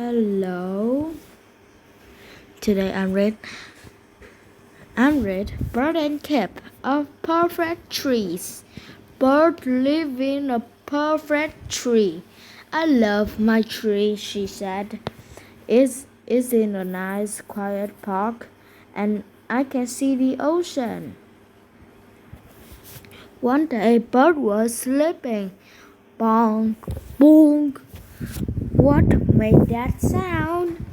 Hello. Today I'm read Bird and Kip of perfect trees. Bird live in a perfect tree. I love my tree, she said. It's in a nice quiet park and I can see the ocean. One day Bird was sleeping. Bong, boom. What made that sound?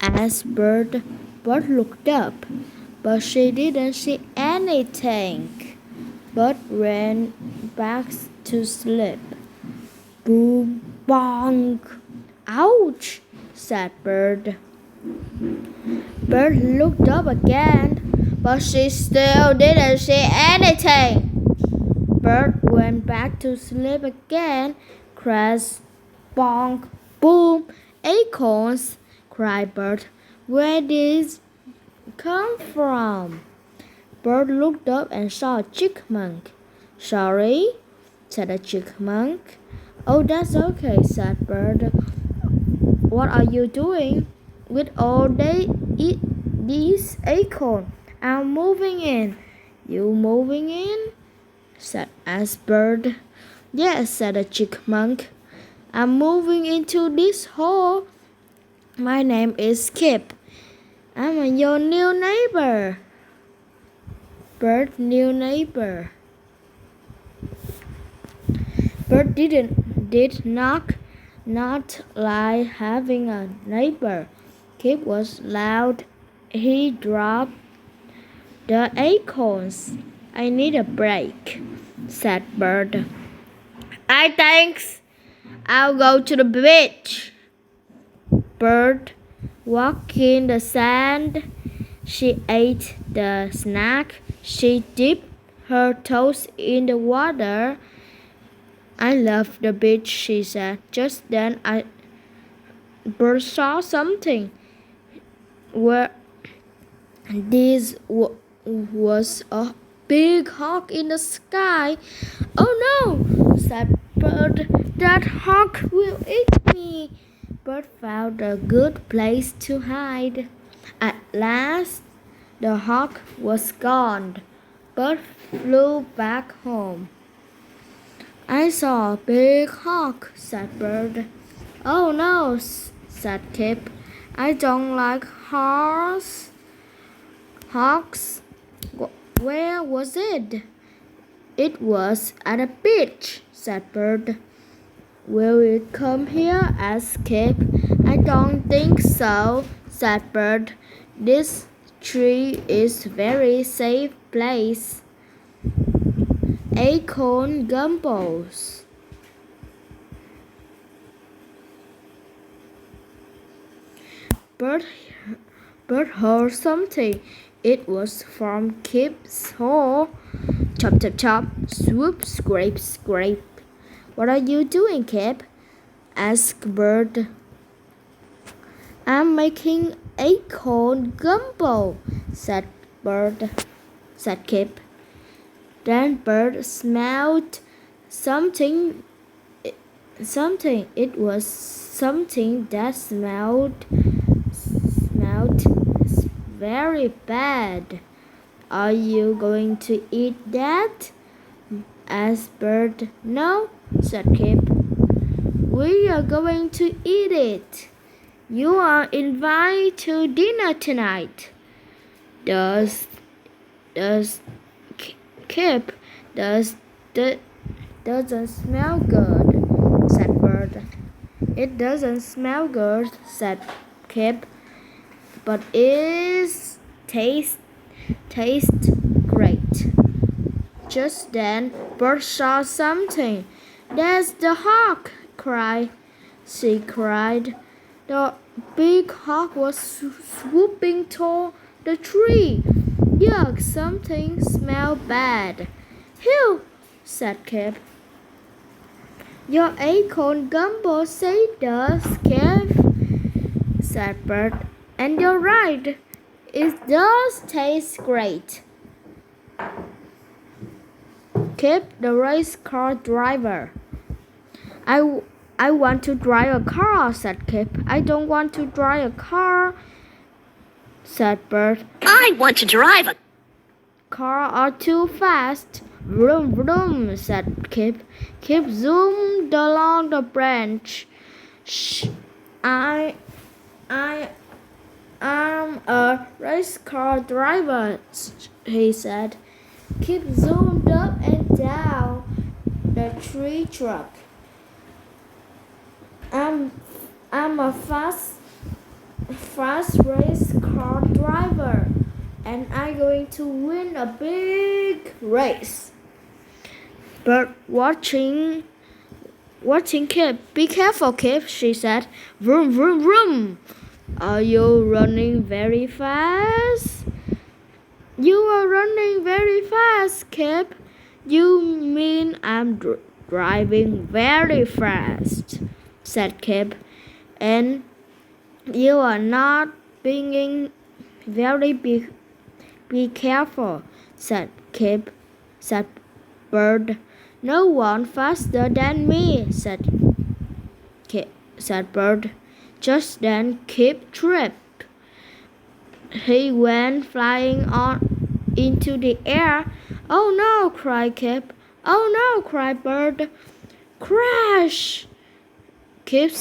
Asked Bird. Bird looked up, but she didn't see anything. Bird ran back to sleep. Boom, bong. Ouch, said Bird. Bird looked up again, but she still didn't see anything. Bird went back to sleep again. Crash, bonk, boom, acorns, cried Bird. Where did these come from? Bird looked up and saw a chipmunk. Sorry, said the chipmunk. Oh, that's okay, said Bird. What are you doing with all these acorns? I'm moving in. You moving in? asked Bird. Yes, said the chipmunk. I'm moving into this hole. My name is Kip. I'm your new neighbor. Bird new neighbor. Bird did not like having a neighbor. Kip was loud. He dropped the acorns. I need a break, said Bird. I think I'll go to the beach. Bird walked in the sand. She ate the snack. She dipped her toes in the water. I love the beach, she said. Just then Bird saw something. Where this was a big hawk in the sky. Oh no, said Bird. That hawk will eat me. Bird found a good place to hide. At last, the hawk was gone. Bird flew back home. I saw a big hawk, said Bird. Oh no, said Kip. I don't like hawks. Where was it? It was at a beach, said Bird. Will it come here? asked Kip. I don't think so, said Bird. This tree is a very safe place. Acorn gumballs. Bird heard something. It was from Kip's hole. Chop, chop, chop. Swoop, scrape, scrape. What are you doing, Kip? asked Bird. I'm making acorn gumbo, said Kip. Then Bird smelled something. It was something that smelled very bad. Are you going to eat that? asked Bird. No, said Kip. We are going to eat it. You are invited to dinner tonight. Doesn't smell good, said Bird. It doesn't smell good, said Kip, but it tastes great. Just then, Bird saw something. There's the hawk, she cried. The big hawk was swooping toward the tree. Yuck, something smelled bad. Phew, said Kip. Your acorn gumbo does, Kip, said Bird. And you're right, it does taste great. Kip, the race car driver. I want to drive a car, said Kip. I don't want to drive a car, said Bert. I want to drive a car are too fast. Vroom, vroom, said Kip. Kip zoomed along the branch. Shh, I am a race car driver, he said. Kip zoomed up and down the tree trunk. I'm a fast race car driver, and I'm going to win a big race. But watching Kip. Be careful, Kip, she said. Vroom, vroom, vroom. Are you running very fast? You are running very fast, Kip. You mean I'm driving very fast, said Kip. And you are not being very be careful, said Kip, said Bert. No one faster than me, said Bert. Just then Kip tripped. He went flying on into the air. Oh no, cried Kip. Oh no, cried Bert. Crash! Kip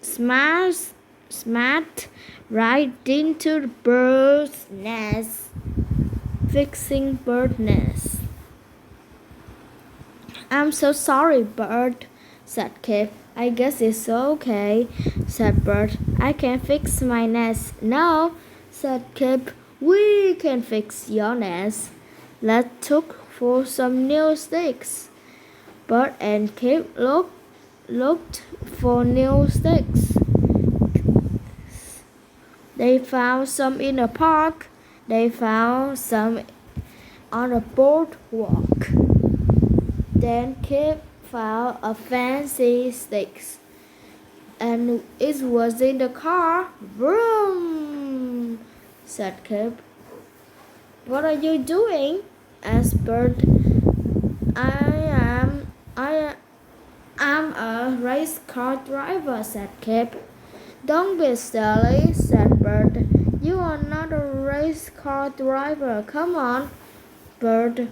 smashed right into the bird's nest, fixing bird's nest. I'm so sorry, Bert, said Kip. I guess it's okay, said Bert. I can fix my nest. No, said Kip. We can fix your nest. Let's look for some new sticks. Bert and Kip looked for new sticks. They found some in the park. They found some on the boardwalk. Then Kip found a fancy stick, and it was in the car. Vroom, said Kip. What are you doing? asked Bert. I am a race car driver, said Kip. Don't be silly, said Bert. You are not a race car driver. Come on, Bert,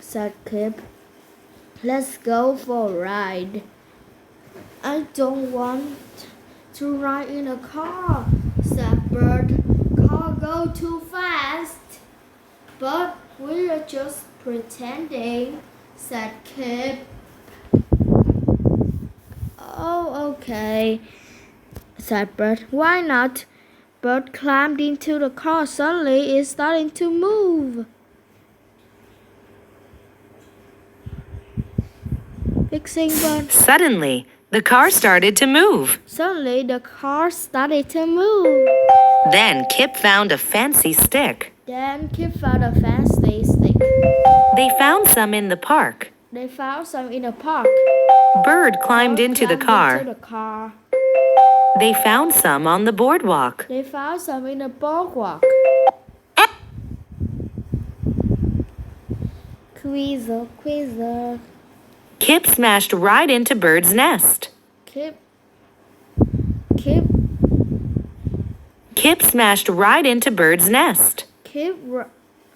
said Kip. Let's go for a ride. I don't want to ride in a car, said Bert. Car go too fast. But we're just pretending, said Kip. Oh, okay, said Bert. Why not? Bert climbed into the car. Suddenly, it's starting to move. Fixing Bert. Suddenly, the car started to move. Suddenly, the car started to move. Then Kip found a fancy stick. Then Kip found a fancy stick. They found some in the park. They found some in the park. Bird climbed into the car. Into the car. They found some on the boardwalk. They found some in the boardwalk. Quizzer, quizzer. Kip smashed right into Bird's nest. Kip smashed right into Bird's nest. Kip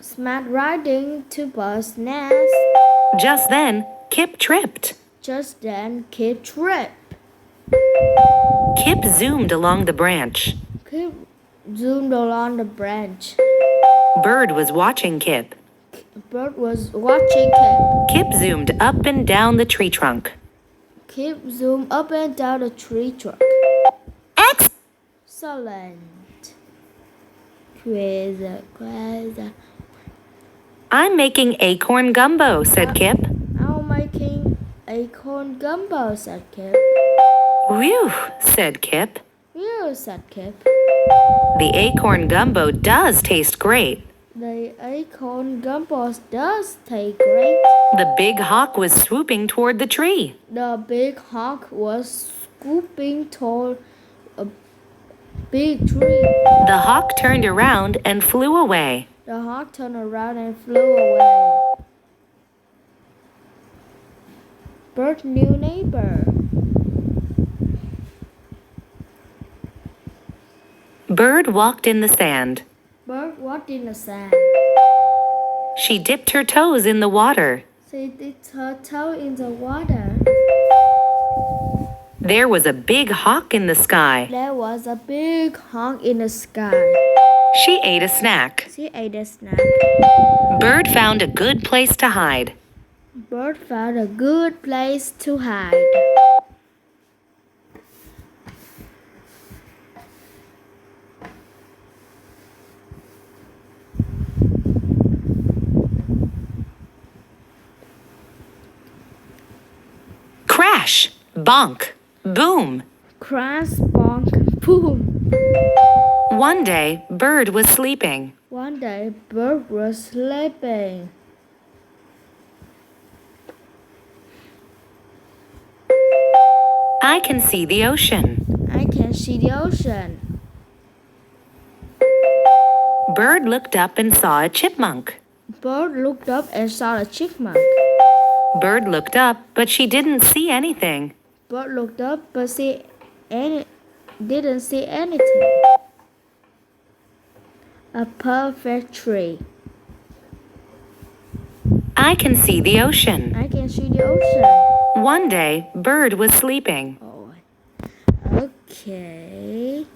smashed right into Bird's nest. Just then, Kip tripped. Just then, Kip tripped. Kip zoomed along the branch. Kip zoomed along the branch. Bird was watching Kip. Bird was watching Kip. Kip zoomed up and down the tree trunk. Kip zoomed up and down the tree trunk. Excellent. Quizzer, quizzer. I'm making acorn gumbo, said Kip. I'm making acorn gumbo, said Kip. Whew, said Kip. Phew, said Kip. The acorn gumbo does taste great. The acorn gumbo does taste great. The big hawk was swooping toward the tree. The big hawk was swooping toward a big tree. The hawk turned around and flew away. The hawk turned around and flew away. Bird's new neighbor. Bird walked in the sand. Bird walked in the sand. She dipped her toes in the water. She dipped her toe in the water. There was a big hawk in the sky. There was a big hawk in the sky. She ate a snack. She ate a snack. Bird found a good place to hide. Bird found a good place to hide. Crash! Bonk! Boom! Crash, bonk, boom. One day, Bird was sleeping. One day, Bird was sleeping. I can see the ocean. I can see the ocean. Bird looked up and saw a chipmunk. Bird looked up and saw a chipmunk. Bird looked up, but she didn't see anything. Bird looked up but didn't see anything. A perfect tree. I can see the ocean. I can see the ocean. One day, Bird was sleeping. Oh, okay.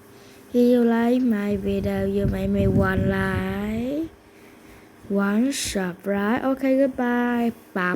If you like my video, you make me one like, one subscribe. Okay, goodbye. Bye.